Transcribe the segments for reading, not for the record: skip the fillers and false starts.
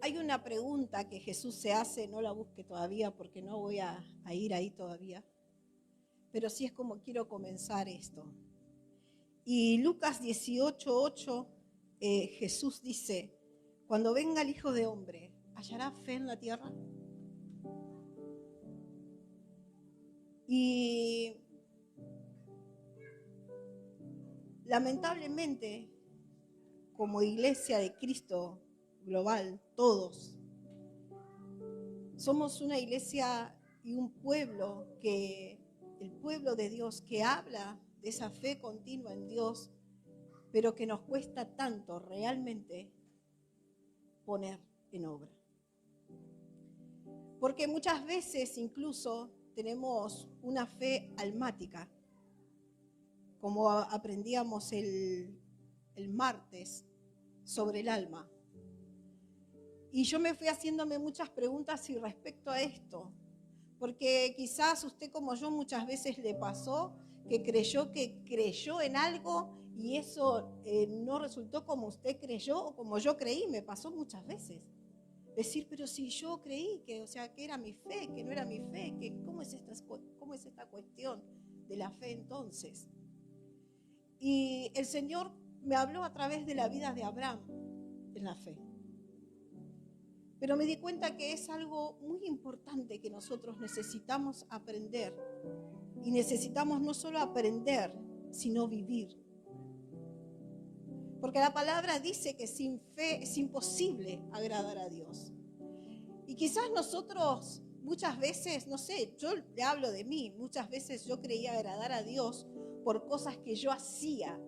Hay una pregunta que Jesús se hace, no la busque todavía porque no voy a ir ahí todavía, pero sí es como quiero comenzar esto. Y Lucas 18:8, Jesús dice, cuando venga el Hijo de Hombre, ¿hallará fe en la tierra? Y lamentablemente, como iglesia de Cristo global, todos, somos una iglesia y un pueblo el pueblo de Dios que habla de esa fe continua en Dios, pero que nos cuesta tanto realmente poner en obra. Porque muchas veces incluso tenemos una fe almática, como aprendíamos el martes sobre el alma. Y yo me fui haciéndome muchas preguntas respecto a esto, porque quizás usted como yo muchas veces le pasó que creyó en algo y eso no resultó como usted creyó o como yo creí, me pasó muchas veces. Decir, pero si yo creí que era mi fe, que no era mi fe, que ¿cómo es esta cuestión de la fe entonces? Y el Señor me habló a través de la vida de Abraham en la fe. Pero me di cuenta que es algo muy importante que nosotros necesitamos aprender. Y necesitamos no solo aprender, sino vivir. Porque la palabra dice que sin fe es imposible agradar a Dios. Y quizás nosotros muchas veces, no sé, yo le hablo de mí, muchas veces yo creía agradar a Dios por cosas que yo hacía.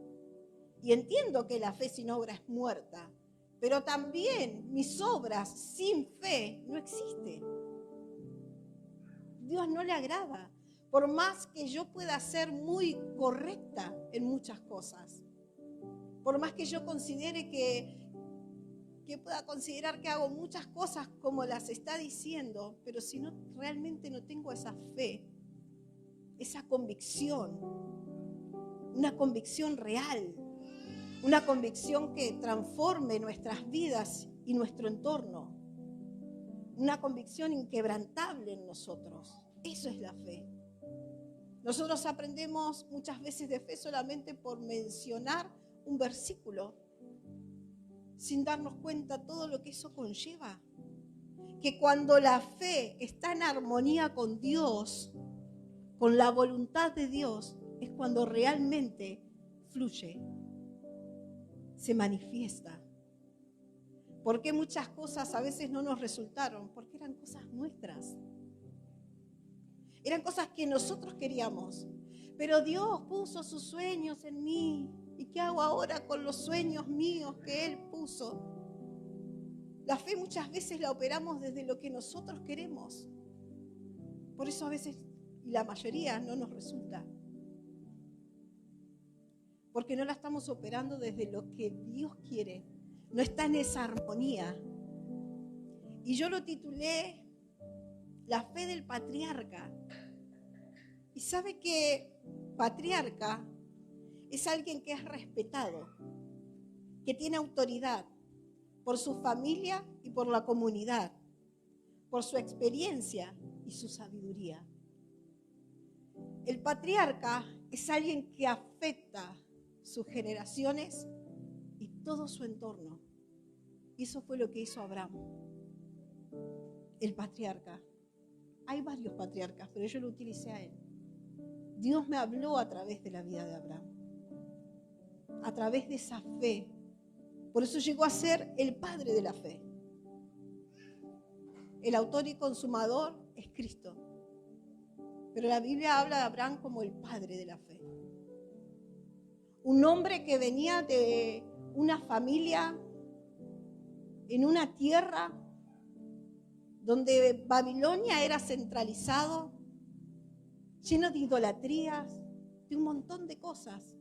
Y entiendo que la fe sin obra es muerta, pero también mis obras sin fe no existen. Dios no le agrada, por más que yo pueda ser muy correcta en muchas cosas, por más que yo considere que pueda considerar que hago muchas cosas como las está diciendo, pero si no realmente no tengo esa fe, esa convicción, una convicción real, una convicción que transforme nuestras vidas y nuestro entorno, una convicción inquebrantable en nosotros. Eso es la fe. Nosotros aprendemos muchas veces de fe solamente por mencionar un versículo, sin darnos cuenta todo lo que eso conlleva. Que cuando la fe está en armonía con Dios, con la voluntad de Dios, es cuando realmente fluye, se manifiesta. ¿Por qué muchas cosas a veces no nos resultaron? Porque eran cosas nuestras. Eran cosas que nosotros queríamos. Pero Dios puso sus sueños en mí. ¿Y qué hago ahora con los sueños míos que Él puso? La fe muchas veces la operamos desde lo que nosotros queremos. Por eso a veces, y la mayoría, no nos resulta. Porque no la estamos operando desde lo que Dios quiere. No está en esa armonía. Y yo lo titulé La fe del patriarca. Y sabe que patriarca es alguien que es respetado, que tiene autoridad por su familia y por la comunidad, por su experiencia y su sabiduría. El patriarca es alguien que afecta sus generaciones y todo su entorno. Y eso fue lo que hizo Abraham, el patriarca. Hay varios patriarcas, pero yo lo utilicé a él. Dios me habló a través de la vida de Abraham, a través de esa fe. Por eso llegó a ser el padre de la fe. El autor y consumador es Cristo. Pero la Biblia habla de Abraham como el padre de la fe. Un hombre que venía de una familia en una tierra donde Babilonia era centralizado, lleno de idolatrías, de un montón de cosas,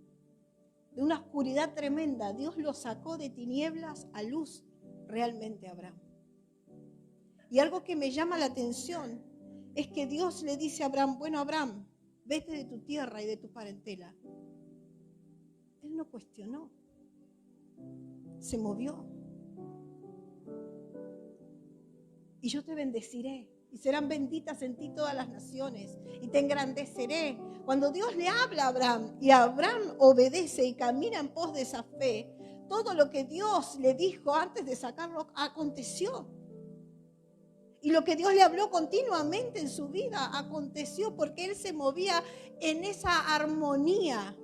de una oscuridad tremenda. Dios lo sacó de tinieblas a luz realmente a Abraham. Y algo que me llama la atención es que Dios le dice a Abraham, bueno, Abraham, vete de tu tierra y de tu parentela. Él no cuestionó, se movió. y yo te bendeciré. Y serán benditas en ti todas las naciones, y te engrandeceré. Cuando Dios le habla a Abraham, y Abraham obedece y camina en pos de esa fe, todo lo que Dios le dijo antes de sacarlo aconteció. Y lo que Dios le habló continuamente en su vida aconteció, porque él se movía en esa armonía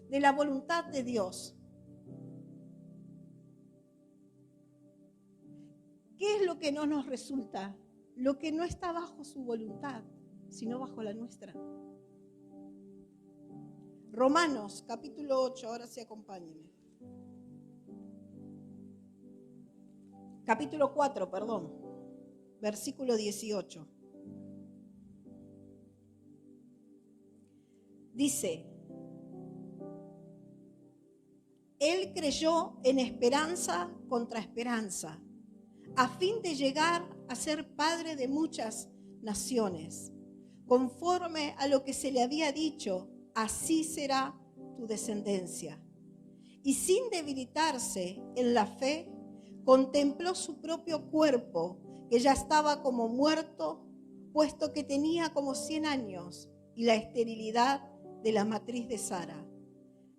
de la voluntad de Dios. ¿Qué es lo que no nos resulta? Lo que no está bajo su voluntad, sino bajo la nuestra. Romanos, capítulo 8, ahora sí acompáñenme. Capítulo 4, perdón, versículo 18. Dice, él creyó en esperanza contra esperanza, a fin de llegar a ser padre de muchas naciones. Conforme a lo que se le había dicho, así será tu descendencia. Y sin debilitarse en la fe, contempló su propio cuerpo, que ya estaba como muerto, puesto que tenía como 100 años, y la esterilidad de la matriz de Sara.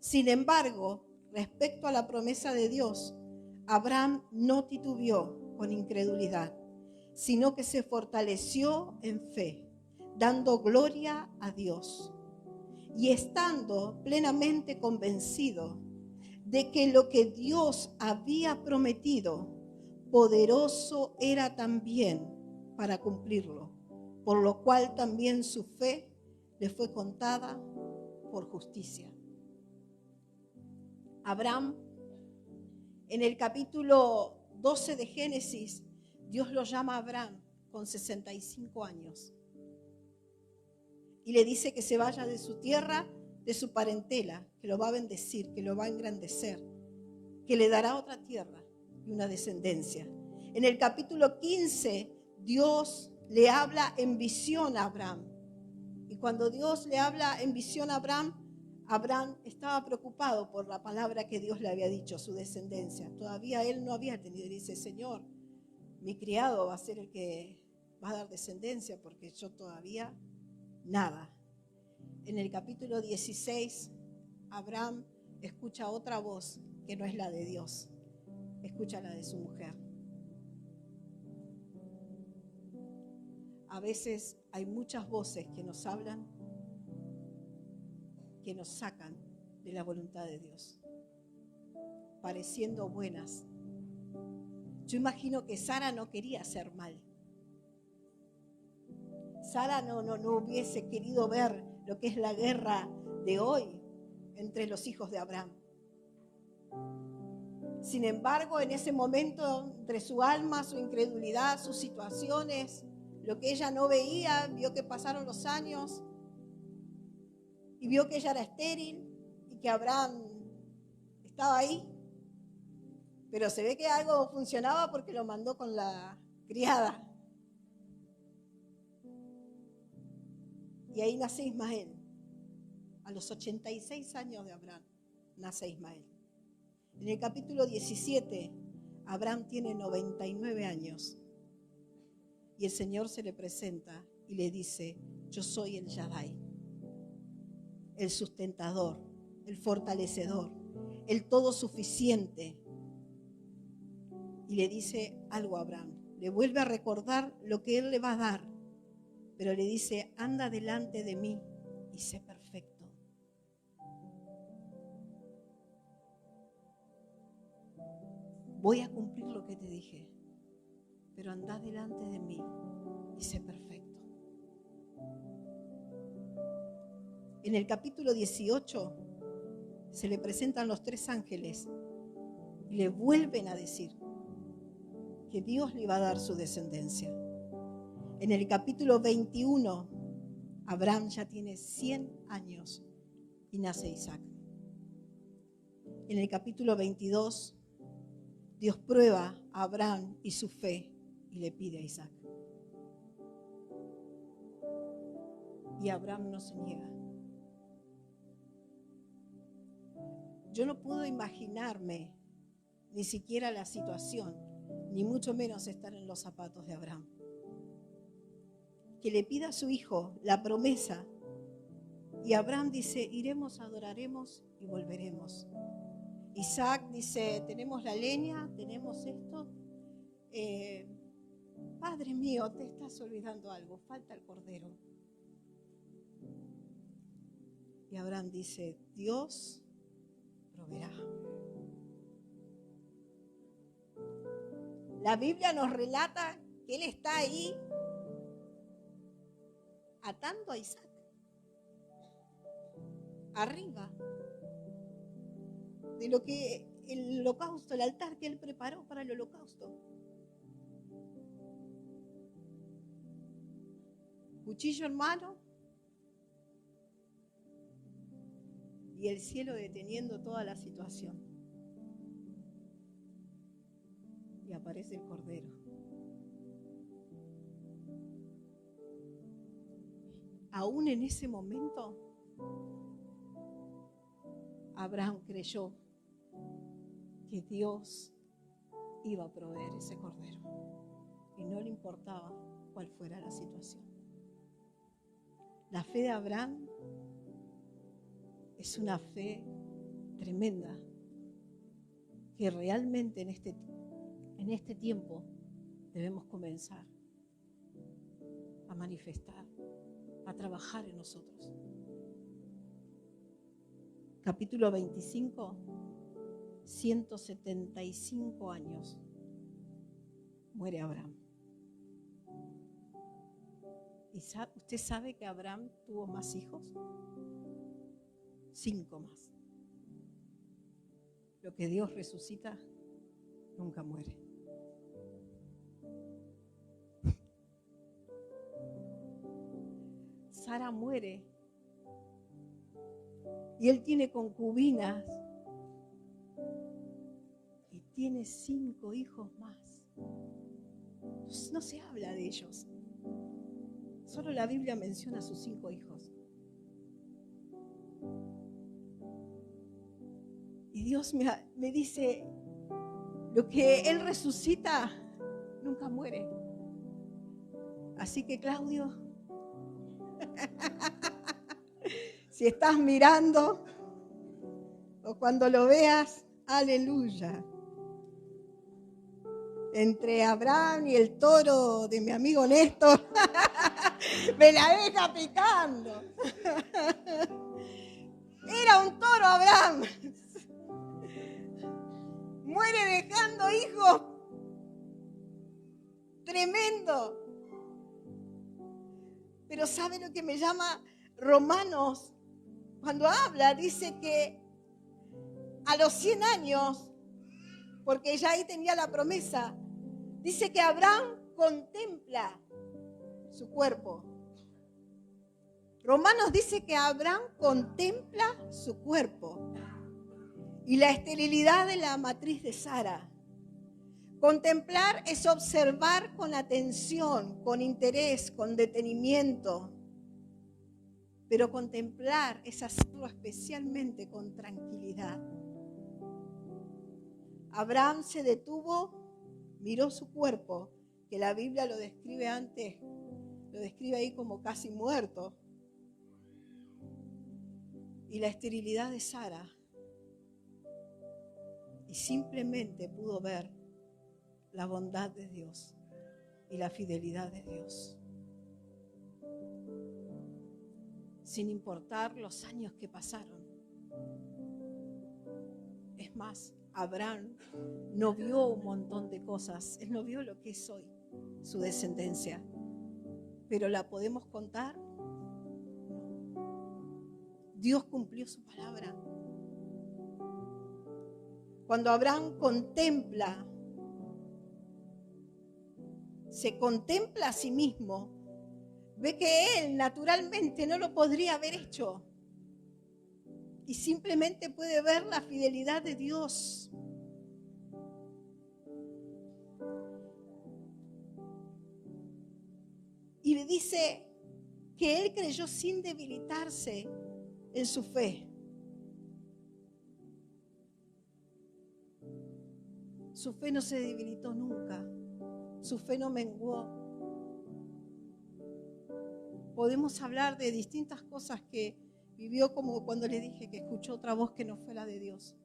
Sin embargo, respecto a la promesa de Dios, Abraham no titubeó con incredulidad, sino que se fortaleció en fe, dando gloria a Dios y estando plenamente convencido de que lo que Dios había prometido, poderoso era también para cumplirlo, por lo cual también su fe le fue contada por justicia. Abraham, en el capítulo 12 de Génesis, Dios lo llama a Abraham con 65 años y le dice que se vaya de su tierra, de su parentela, que lo va a bendecir, que lo va a engrandecer, que le dará otra tierra y una descendencia. En el capítulo 15, Dios le habla en visión a Abraham. Y cuando Dios le habla en visión a Abraham, Abraham estaba preocupado por la palabra que Dios le había dicho, su descendencia. Todavía él no había tenido. Y dice, Señor, mi criado va a ser el que va a dar descendencia, porque yo todavía nada. En el capítulo 16, Abraham escucha otra voz que no es la de Dios. Escucha la de su mujer. A veces hay muchas voces que nos hablan, que nos sacan de la voluntad de Dios, pareciendo buenas. Yo imagino que Sara no quería hacer mal. Sara no hubiese querido ver lo que es la guerra de hoy entre los hijos de Abraham. Sin embargo, en ese momento, entre su alma, su incredulidad, sus situaciones, lo que ella no veía, vio que pasaron los años y vio que ella era estéril y que Abraham estaba ahí. Pero se ve que algo funcionaba porque lo mandó con la criada. Y ahí nace Ismael. A los 86 años de Abraham nace Ismael. En el capítulo 17, Abraham tiene 99 años. Y el Señor se le presenta y le dice, yo soy el Shaddai, el sustentador, el fortalecedor, el todo suficiente. Y le dice algo a Abraham. Le vuelve a recordar lo que él le va a dar. Pero le dice, anda delante de mí y sé perfecto. Voy a cumplir lo que te dije, pero anda delante de mí y sé perfecto. En el capítulo 18 se le presentan los 3 ángeles y le vuelven a decir que Dios le iba a dar su descendencia. En el capítulo 21, Abraham ya tiene 100 años y nace Isaac. En el capítulo 22, Dios prueba a Abraham y su fe y le pide a Isaac. Y Abraham no se niega. Yo no puedo imaginarme ni siquiera la situación, ni mucho menos estar en los zapatos de Abraham. que le pida a su hijo la promesa. Y Abraham dice, iremos, adoraremos y volveremos. Isaac dice, tenemos la leña, tenemos esto. Padre mío, te estás olvidando algo, falta el cordero. Y Abraham dice, Dios proveerá. La Biblia nos relata que él está ahí atando a Isaac arriba de lo que el holocausto, el altar que él preparó para el holocausto. Cuchillo en mano y el cielo deteniendo toda la situación. Y aparece el cordero. Aún en ese momento, Abraham creyó que Dios iba a proveer ese cordero y no le importaba cuál fuera la situación. La fe de Abraham es una fe tremenda que realmente en este tiempo debemos comenzar a manifestar, a trabajar en nosotros. Capítulo 25, 175 años muere Abraham. ¿Y usted sabe que Abraham tuvo más hijos? 5 más. Lo que Dios resucita nunca muere. Sara muere y él tiene concubinas y tiene 5 hijos más. No se habla de ellos. Solo la Biblia menciona a sus 5 hijos. Y Dios me dice, lo que Él resucita nunca muere. Así que Claudio, si estás mirando o cuando lo veas, aleluya. Entre Abraham y el toro de mi amigo Néstor, me la deja picando. Era un toro Abraham. Muere dejando hijos tremendo. Pero ¿sabe lo que me llama Romanos? Cuando habla, dice que a los 100 años, porque ya ahí tenía la promesa, dice que Abraham contempla su cuerpo. Romanos dice que Abraham contempla su cuerpo y la esterilidad de la matriz de Sara. Contemplar es observar con atención, con interés, con detenimiento. Pero contemplar es hacerlo especialmente con tranquilidad. Abraham se detuvo, miró su cuerpo, que la Biblia lo describe antes, lo describe ahí como casi muerto. Y la esterilidad de Sara. Y simplemente pudo ver la bondad de Dios y la fidelidad de Dios. Sin importar los años que pasaron. Es más, Abraham no vio un montón de cosas. Él no vio lo que es hoy, su descendencia. Pero ¿la podemos contar? Dios cumplió su palabra. Cuando Abraham contempla, se contempla a sí mismo, ve que él naturalmente no lo podría haber hecho. Y simplemente puede ver la fidelidad de Dios. Y le dice que él creyó sin debilitarse en su fe. Su fe no se debilitó nunca. Su fe no menguó. podemos hablar de distintas cosas que vivió, como cuando le dije que escuchó otra voz que no fue la de Dios.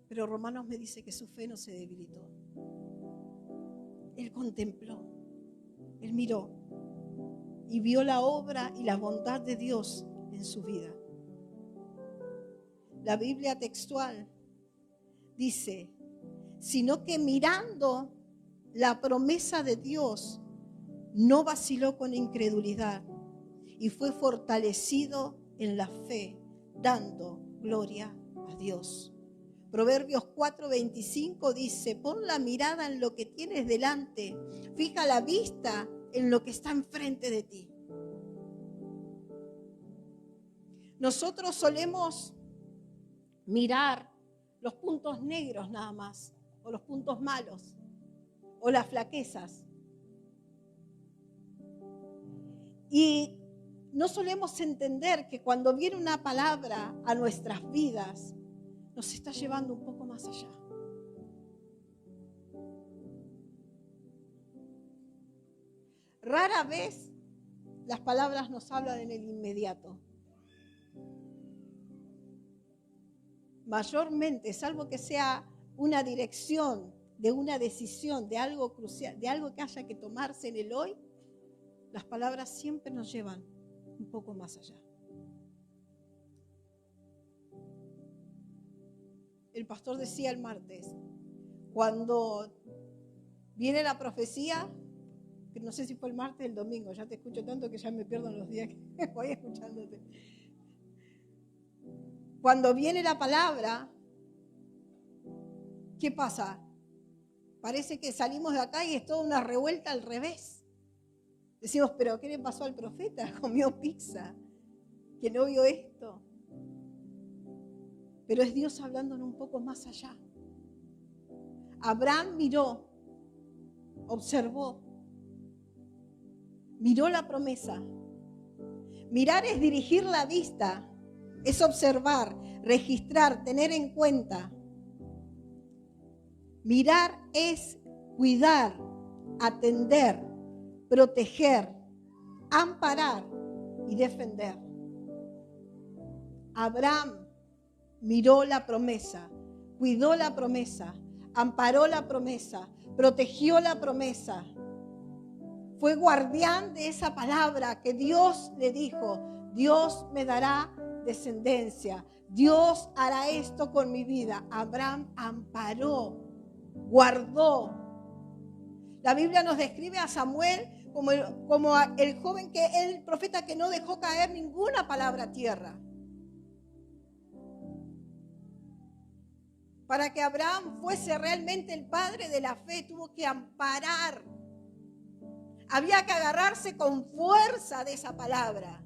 Pero Romanos me dice que su fe no se debilitó. Él contempló, él miró y vio la obra y la bondad de Dios en su vida. La Biblia textual dice, sino que mirando la promesa de Dios, no vaciló con incredulidad y fue fortalecido en la fe, dando gloria a Dios. Proverbios 4:25 dice, pon la mirada en lo que tienes delante, fija la vista en lo que está enfrente de ti. Nosotros solemos mirar los puntos negros nada más, o los puntos malos, o las flaquezas. Y no solemos entender que cuando viene una palabra a nuestras vidas, nos está llevando un poco más allá. Rara vez las palabras nos hablan en el inmediato. Mayormente, salvo que sea una dirección de una decisión, de algo crucial, de algo que haya que tomarse en el hoy, las palabras siempre nos llevan un poco más allá. El pastor decía el martes, cuando viene la profecía, que no sé si fue el martes o el domingo, ya te escucho tanto que ya me pierdo en los días que voy escuchándote. Cuando viene la palabra, ¿qué pasa? Parece que salimos de acá y es toda una revuelta al revés. Decimos, pero ¿qué le pasó al profeta? Comió pizza, que no vio esto. Pero es Dios hablándonos un poco más allá. Abraham miró, observó, miró la promesa. Mirar es dirigir la vista, es observar, registrar, tener en cuenta. Mirar es cuidar, atender, proteger, amparar y defender. Abraham miró la promesa, cuidó la promesa, amparó la promesa, protegió la promesa. Fue guardián de esa palabra que Dios le dijo, Dios me dará descendencia, Dios hará esto con mi vida. Abraham amparó, guardó. La Biblia nos describe a Samuel como el joven el profeta que no dejó caer ninguna palabra a tierra. Para que Abraham fuese realmente el padre de la fe, tuvo que amparar. Había que agarrarse con fuerza de esa palabra.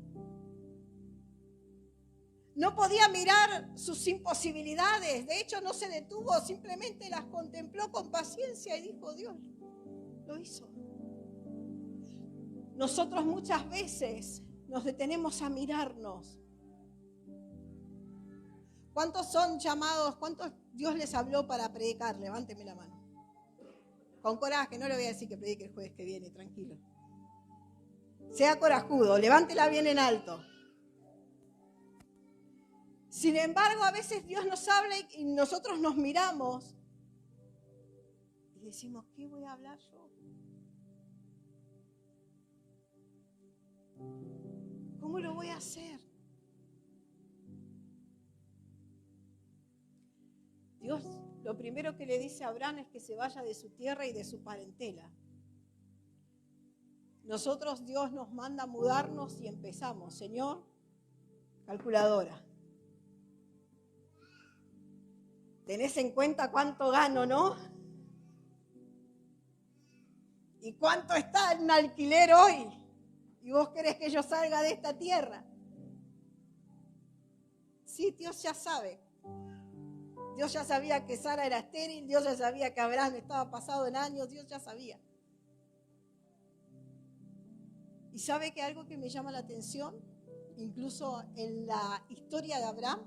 No podía mirar sus imposibilidades. De hecho, no se detuvo, simplemente las contempló con paciencia y dijo, Dios lo hizo. Nosotros muchas veces nos detenemos a mirarnos. ¿Cuántos son llamados? ¿Cuántos Dios les habló para predicar? Levánteme la mano. Con coraje, no le voy a decir que predique el jueves que viene, tranquilo. Sea corajudo, levántela bien en alto. Sin embargo, a veces Dios nos habla y nosotros nos miramos y decimos, ¿qué voy a hablar yo? ¿Cómo lo voy a hacer? Dios lo primero que le dice a Abraham es que se vaya de su tierra y de su parentela. Nosotros, Dios nos manda a mudarnos y empezamos. Señor, calculadora. ¿Tenés en cuenta cuánto gano, no? ¿Y cuánto está en alquiler hoy? ¿Y vos querés que yo salga de esta tierra? Sí, Dios ya sabe. Dios ya sabía que Sara era estéril, Dios ya sabía que Abraham estaba pasado en años, Dios ya sabía. ¿Y sabe que algo que me llama la atención? Incluso en la historia de Abraham,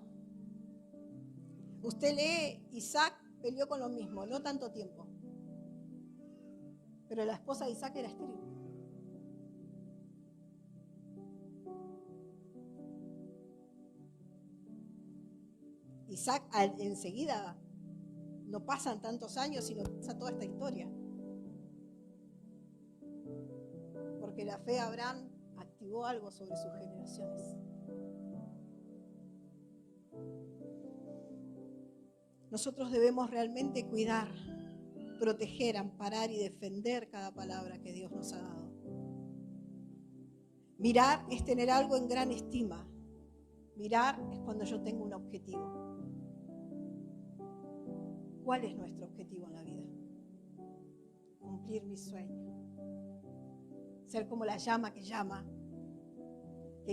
usted lee, Isaac peleó con lo mismo, no tanto tiempo. Pero la esposa de Isaac era estéril. Isaac enseguida, no pasan tantos años sino pasa toda esta historia. Porque la fe de Abraham activó algo sobre sus generaciones. Nosotros debemos realmente cuidar, proteger, amparar y defender cada palabra que Dios nos ha dado. Mirar es tener algo en gran estima. Mirar es cuando yo tengo un objetivo. ¿Cuál es nuestro objetivo en la vida? Cumplir mi sueño. Ser como la llama, que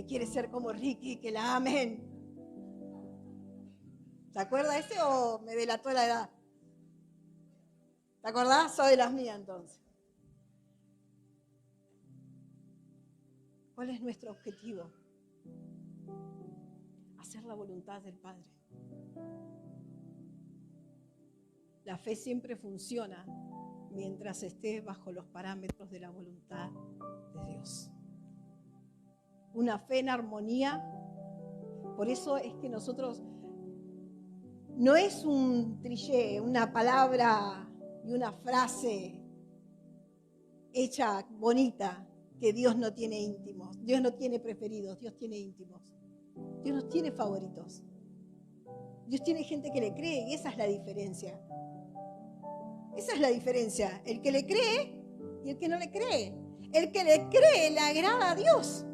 quiere ser como Ricky, que la amen. ¿Te acuerdas ese o me delató la edad? ¿Te acordás? Soy de las mías entonces. ¿Cuál es nuestro objetivo? Hacer la voluntad del Padre. La fe siempre funciona mientras esté bajo los parámetros de la voluntad de Dios. Una fe en armonía. Por eso es que nosotros, no es un cliché, una palabra y una frase hecha bonita, que Dios no tiene íntimos, Dios no tiene preferidos, Dios tiene íntimos. Dios no tiene favoritos. Dios tiene gente que le cree y esa es la diferencia. Esa es la diferencia, el que le cree y el que no le cree. El que le cree le agrada a Dios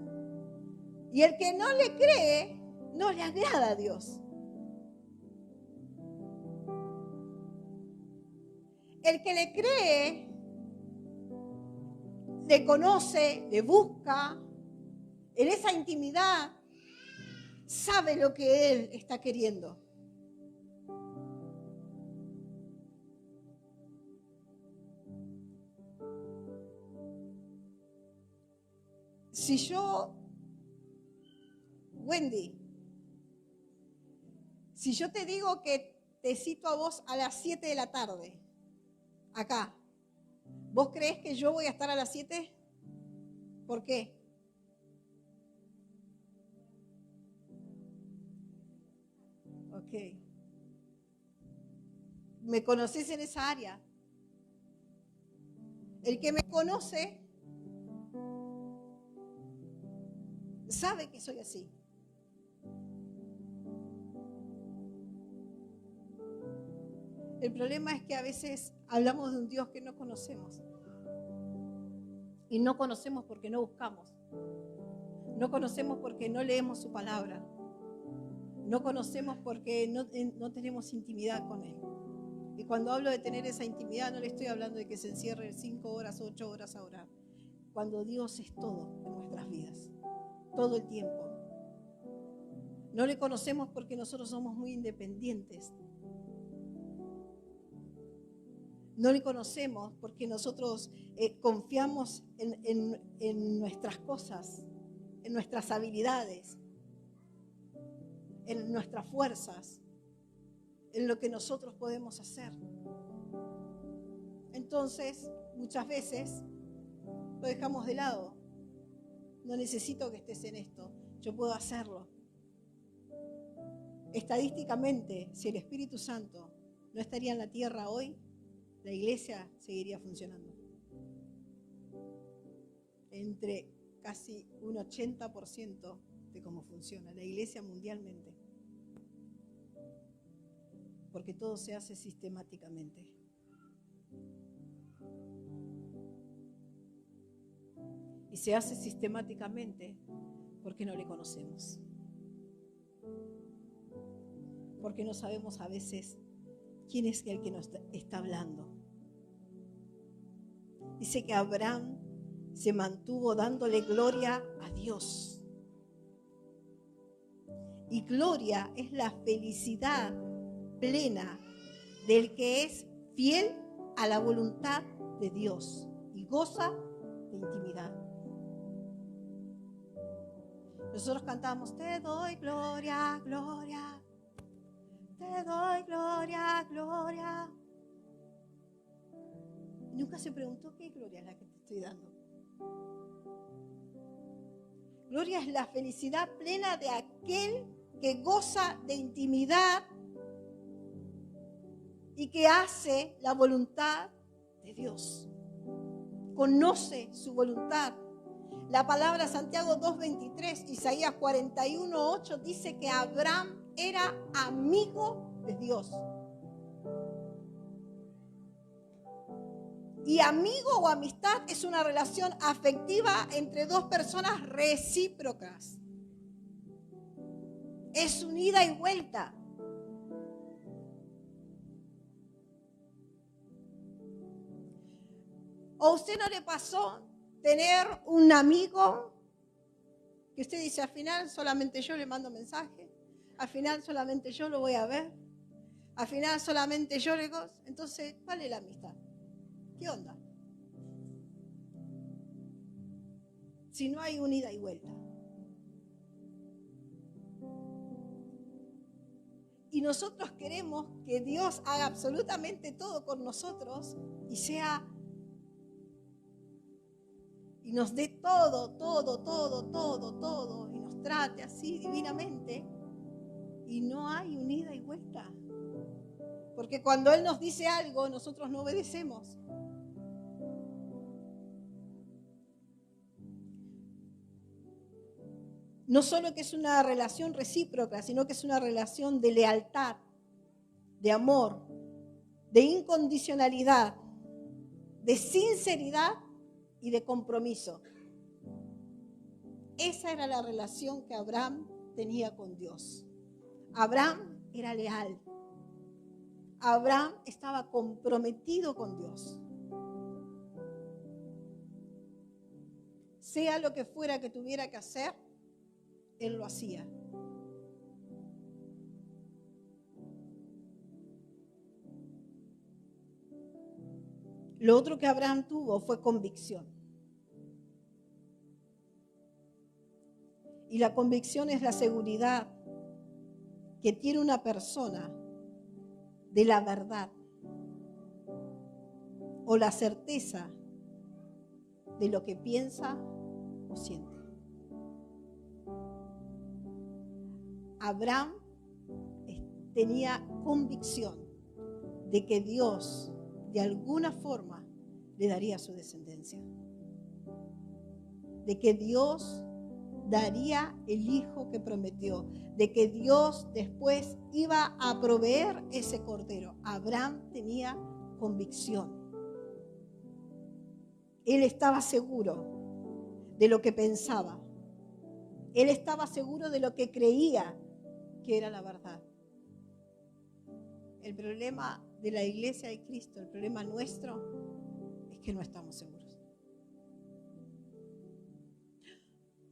y el que no le cree no le agrada a Dios. El que le cree, le conoce, le busca, en esa intimidad sabe lo que Él está queriendo. Si yo, Wendy, si yo te digo que te cito a vos a las 7 de la tarde, acá, ¿vos creés que yo voy a estar a las 7? ¿Por qué? Ok. ¿Me conocés en esa área? El que me conoce sabe que soy así. El problema es que a veces hablamos de un Dios que no conocemos. Y no conocemos porque no buscamos. No conocemos porque no leemos su palabra. No conocemos porque no tenemos intimidad con Él. Y cuando hablo de tener esa intimidad, no le estoy hablando de que se encierre 5 horas, 8 horas a orar. Cuando Dios es todo en nuestras vidas. Todo el tiempo. No le conocemos porque nosotros somos muy independientes. No le conocemos porque nosotros confiamos en nuestras cosas, en nuestras habilidades, en nuestras fuerzas, en lo que nosotros podemos hacer. Entonces, muchas veces lo dejamos de lado. No necesito que estés en esto, yo puedo hacerlo. Estadísticamente, si el Espíritu Santo no estaría en la tierra hoy, la iglesia seguiría funcionando. Entre casi un 80% de cómo funciona la iglesia mundialmente. Porque todo se hace sistemáticamente. Y se hace sistemáticamente porque no le conocemos. Porque no sabemos a veces quién es el que nos está hablando. Dice que Abraham se mantuvo dándole gloria a Dios. Y gloria es la felicidad plena del que es fiel a la voluntad de Dios y goza de intimidad. Nosotros cantamos, te doy gloria, gloria, te doy gloria, gloria. Y nunca se preguntó qué gloria es la que te estoy dando. Gloria es la felicidad plena de aquel que goza de intimidad y que hace la voluntad de Dios. Conoce su voluntad. La palabra Santiago 2:23, Isaías 41:8 dice que Abraham era amigo de Dios. Y amigo o amistad es una relación afectiva entre dos personas recíprocas. Es un ida y vuelta. ¿O a usted no le pasó tener un amigo que usted dice, al final solamente yo le mando mensaje, al final solamente yo lo voy a ver, al final solamente yo le... Entonces, ¿cuál es la amistad? ¿Qué onda? Si no hay un ida y vuelta. Y nosotros queremos que Dios haga absolutamente todo con nosotros y nos dé todo, y nos trate así divinamente, y no hay un ida y vuelta. Porque cuando Él nos dice algo, nosotros no obedecemos. No solo que es una relación recíproca, sino que es una relación de lealtad, de amor, de incondicionalidad, de sinceridad y de compromiso. Esa era la relación que Abraham tenía con Dios. Abraham era leal. Abraham estaba comprometido con Dios. Sea lo que fuera que tuviera que hacer, él lo hacía. Lo otro que Abraham tuvo fue convicción. Y la convicción es la seguridad que tiene una persona de la verdad o la certeza de lo que piensa o siente. Abraham tenía convicción de que Dios de alguna forma le daría a su descendencia, de que Dios daría el hijo que prometió, de que Dios después iba a proveer ese cordero. Abraham tenía convicción. Él estaba seguro de lo que pensaba. Él estaba seguro de lo que creía que era la verdad. El problema de la iglesia de Cristo, el problema nuestro, es que no estamos seguros.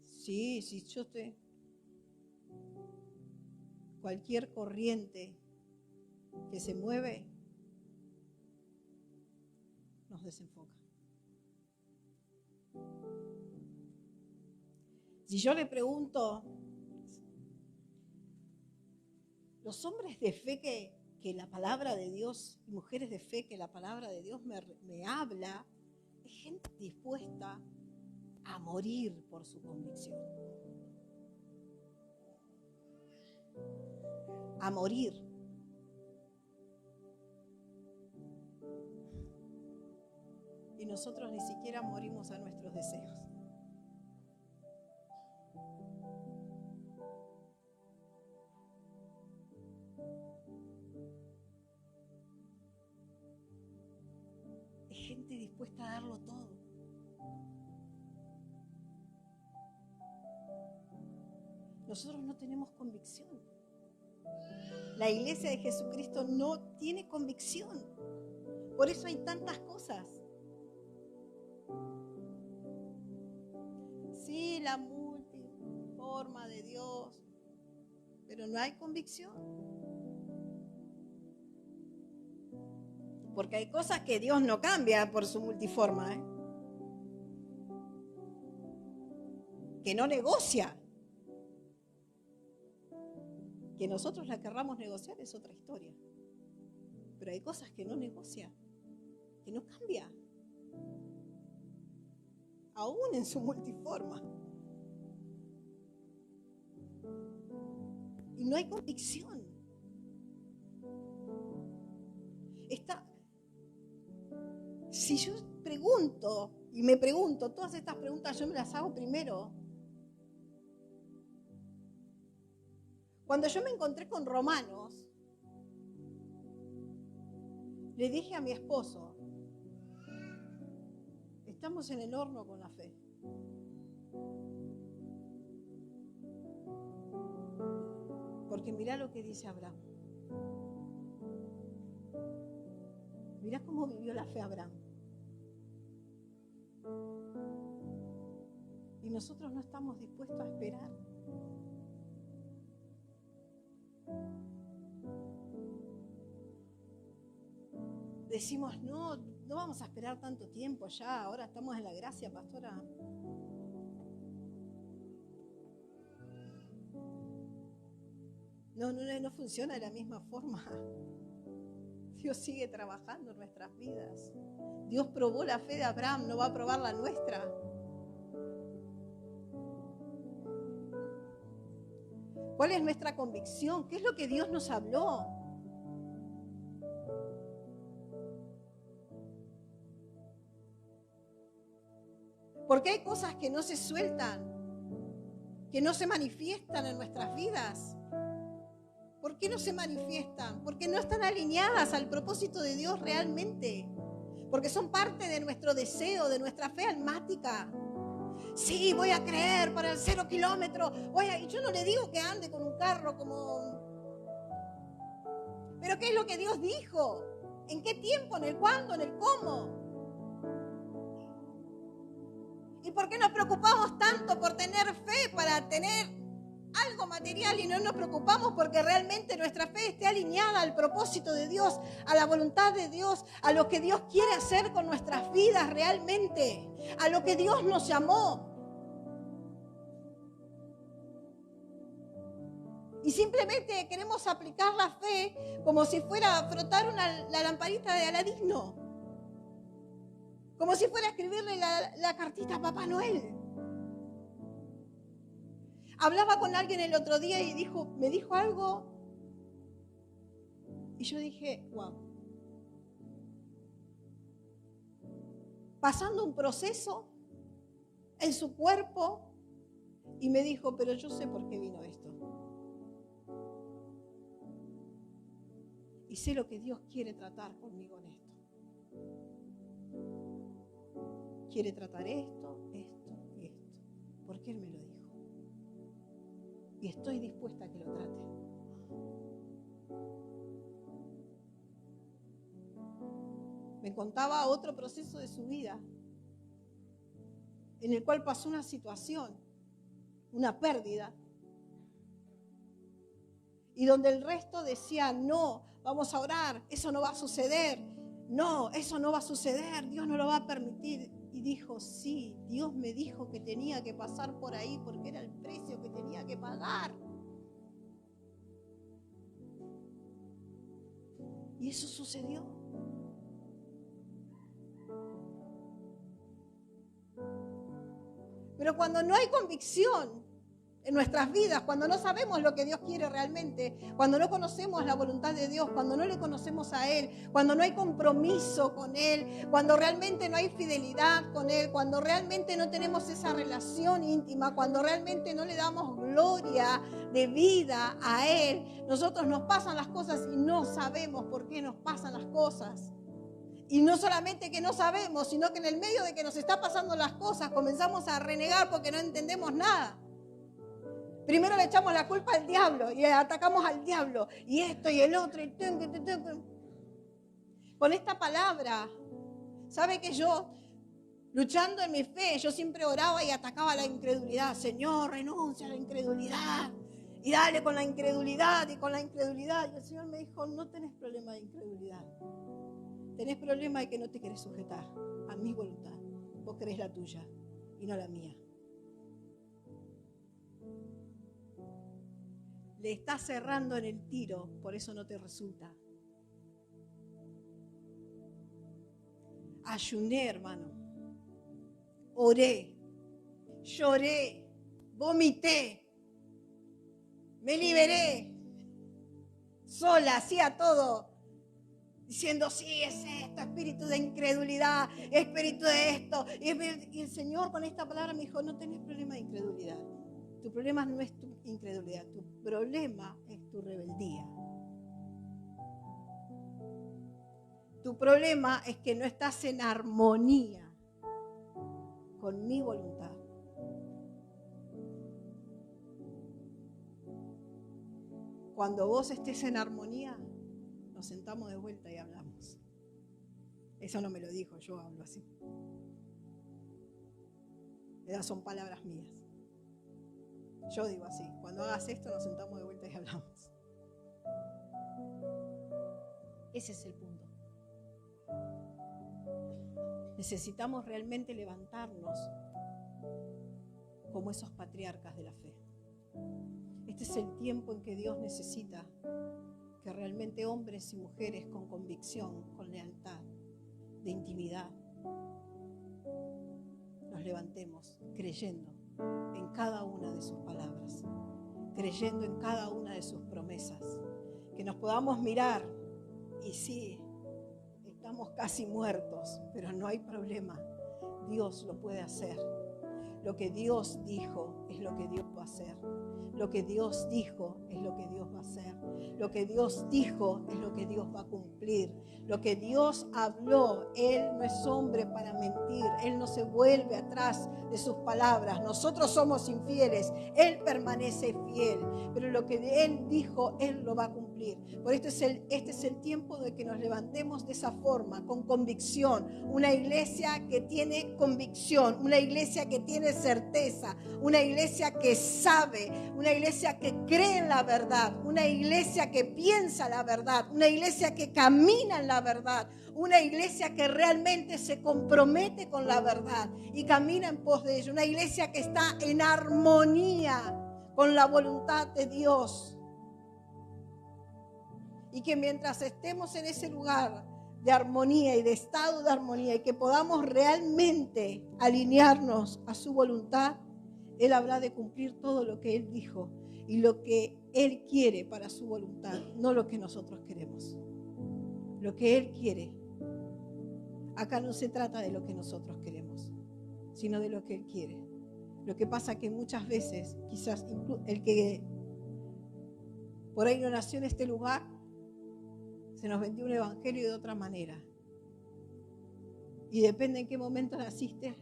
Sí, yo te... Cualquier corriente que se mueve nos desenfoca. Si yo le pregunto, los hombres de fe que la palabra de Dios, mujeres de fe que la palabra de Dios me habla, es gente dispuesta a morir por su convicción. A morir. Y nosotros ni siquiera morimos a nuestros deseos. Es gente dispuesta a darlo todo. Nosotros no tenemos convicción. La iglesia de Jesucristo no tiene convicción. Por eso hay tantas cosas. Sí, la multiforma de Dios, pero no hay convicción. Porque hay cosas que Dios no cambia por su multiforma, que no negocia. Que nosotros la querramos negociar es otra historia. Pero hay cosas que no negocia, que no cambia. Aún en su multiforma. Y no hay convicción. Si yo pregunto y me pregunto, todas estas preguntas yo me las hago primero. Cuando yo me encontré con Romanos, le dije a mi esposo, estamos en el horno con la fe. Porque mirá lo que dice Abraham. Mirá cómo vivió la fe Abraham. Y nosotros no estamos dispuestos a esperar. Decimos, no vamos a esperar tanto tiempo ya, ahora estamos en la gracia, pastora. No funciona de la misma forma. Dios sigue trabajando en nuestras vidas. Dios probó la fe de Abraham, no va a probar la nuestra. ¿Cuál es nuestra convicción? ¿Qué es lo que Dios nos habló? Porque hay cosas que no se sueltan, que no se manifiestan en nuestras vidas. ¿Por qué no se manifiestan? Porque no están alineadas al propósito de Dios realmente. Porque son parte de nuestro deseo, de nuestra fe almática. Sí, voy a creer para el 0 kilómetro. Y yo no le digo que ande con un carro como... Pero ¿qué es lo que Dios dijo? ¿En qué tiempo? ¿En el cuándo? ¿En el cómo? ¿Y por qué nos preocupamos tanto por tener fe para tener algo material y no nos preocupamos porque realmente nuestra fe esté alineada al propósito de Dios, a la voluntad de Dios, a lo que Dios quiere hacer con nuestras vidas realmente, a lo que Dios nos llamó? Y simplemente queremos aplicar la fe como si fuera a frotar la lamparita de Aladino, como si fuera a escribirle la cartita a Papá Noel. Hablaba con alguien el otro día y me dijo algo y yo dije, wow. Pasando un proceso en su cuerpo y me dijo, pero yo sé por qué vino esto. Y sé lo que Dios quiere tratar conmigo en esto. Quiere tratar esto y esto, porque Él me lo dijo. Y estoy dispuesta a que lo trate. Me contaba otro proceso de su vida en el cual pasó una situación, una pérdida, y donde el resto decía, no, vamos a orar, eso no va a suceder, no, eso no va a suceder, Dios no lo va a permitir. Y dijo, sí, Dios me dijo que tenía que pasar por ahí porque era el precio que tenía que pagar. Y eso sucedió. Pero cuando no hay convicción en nuestras vidas, cuando no sabemos lo que Dios quiere realmente, cuando no conocemos la voluntad de Dios, cuando no le conocemos a Él, cuando no hay compromiso con Él, cuando realmente no hay fidelidad con Él, cuando realmente no tenemos esa relación íntima, cuando realmente no le damos gloria de vida a Él, nosotros nos pasan las cosas y no sabemos por qué nos pasan las cosas. Y no solamente que no sabemos, sino que en el medio de que nos está pasando las cosas comenzamos a renegar porque no entendemos nada. Primero le echamos la culpa al diablo y atacamos al diablo. Y esto y el otro. Con esta palabra, ¿sabe que yo, luchando en mi fe, yo siempre oraba y atacaba la incredulidad? Señor, renuncia a la incredulidad. Y dale con la incredulidad y con la incredulidad. Y el Señor me dijo, no tenés problema de incredulidad. Tenés problema de que no te querés sujetar a mi voluntad. Vos querés la tuya y no la mía. Le estás cerrando en el tiro, por eso no te resulta. Ayuné, hermano. Oré, lloré, vomité, me liberé, sola, hacía todo. diciendo, sí, es esto, espíritu de incredulidad, espíritu de esto. Y el Señor con esta palabra me dijo, no tenés problema de incredulidad. Tu problema no es tu incredulidad, tu problema es tu rebeldía. Tu problema es que no estás en armonía con mi voluntad. Cuando vos estés en armonía, nos sentamos de vuelta y hablamos. Eso no me lo dijo, yo hablo así. Esas son palabras mías. Yo digo así, cuando hagas esto nos sentamos de vuelta y hablamos. Ese es el punto. Necesitamos realmente levantarnos como esos patriarcas de la fe. Este es el tiempo en que Dios necesita que realmente hombres y mujeres con convicción, con lealtad, de intimidad, nos levantemos creyendo en cada una de sus palabras, creyendo en cada una de sus promesas, que nos podamos mirar y sí, estamos casi muertos, pero no hay problema, Dios lo puede hacer. Lo que Dios dijo es lo que Dios va a hacer. Lo que Dios dijo es lo que Dios va a hacer. Lo que Dios dijo es lo que Dios va a cumplir. Lo que Dios habló, Él no es hombre para mentir. Él no se vuelve atrás de sus palabras. Nosotros somos infieles, Él permanece fiel. Pero lo que Él dijo, Él lo va a cumplir. Por esto este es el tiempo de que nos levantemos de esa forma, con convicción. Una iglesia que tiene convicción, una iglesia que tiene certeza, una iglesia que sabe, una iglesia que cree en la verdad, una iglesia que piensa la verdad, una iglesia que camina en la verdad, una iglesia que realmente se compromete con la verdad y camina en pos de ella, una iglesia que está en armonía con la voluntad de Dios. Y que mientras estemos en ese lugar de armonía y de estado de armonía y que podamos realmente alinearnos a su voluntad, Él habrá de cumplir todo lo que Él dijo y lo que Él quiere para su voluntad, no lo que nosotros queremos. Lo que Él quiere. Acá no se trata de lo que nosotros queremos, sino de lo que Él quiere. Lo que pasa que muchas veces, quizás el que por ahí no nació en este lugar, se nos vendió un evangelio de otra manera. Y depende en qué momento naciste,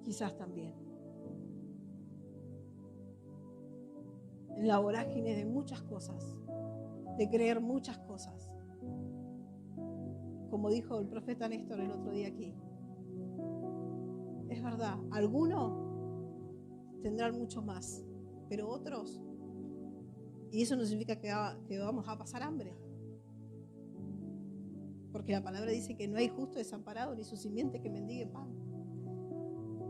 quizás también. En la vorágine de muchas cosas, de creer muchas cosas. Como dijo el profeta Néstor el otro día aquí. Es verdad, algunos tendrán mucho más, pero otros, y eso no significa que vamos a pasar hambre. Porque la palabra dice que no hay justo desamparado ni su simiente que mendigue pan.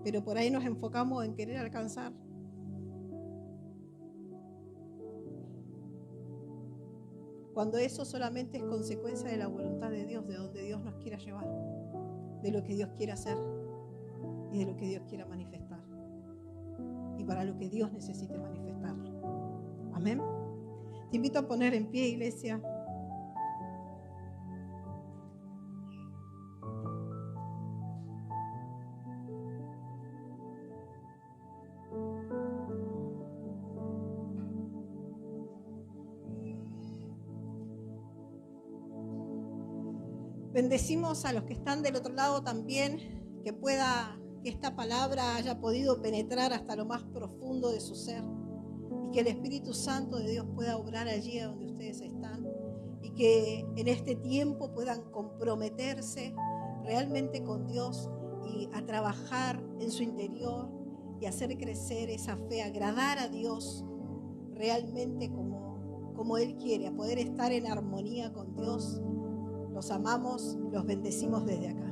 Pero por ahí nos enfocamos en querer alcanzar. Cuando eso solamente es consecuencia de la voluntad de Dios, de donde Dios nos quiera llevar, de lo que Dios quiera hacer y de lo que Dios quiera manifestar. Y para lo que Dios necesite manifestarlo. Amén. Te invito a poner en pie, iglesia. Bendecimos a los que están del otro lado también, que esta palabra haya podido penetrar hasta lo más profundo de su ser y que el Espíritu Santo de Dios pueda obrar allí donde ustedes están y que en este tiempo puedan comprometerse realmente con Dios y a trabajar en su interior y hacer crecer esa fe, agradar a Dios realmente como Él quiere, a poder estar en armonía con Dios. Los amamos, los bendecimos desde acá.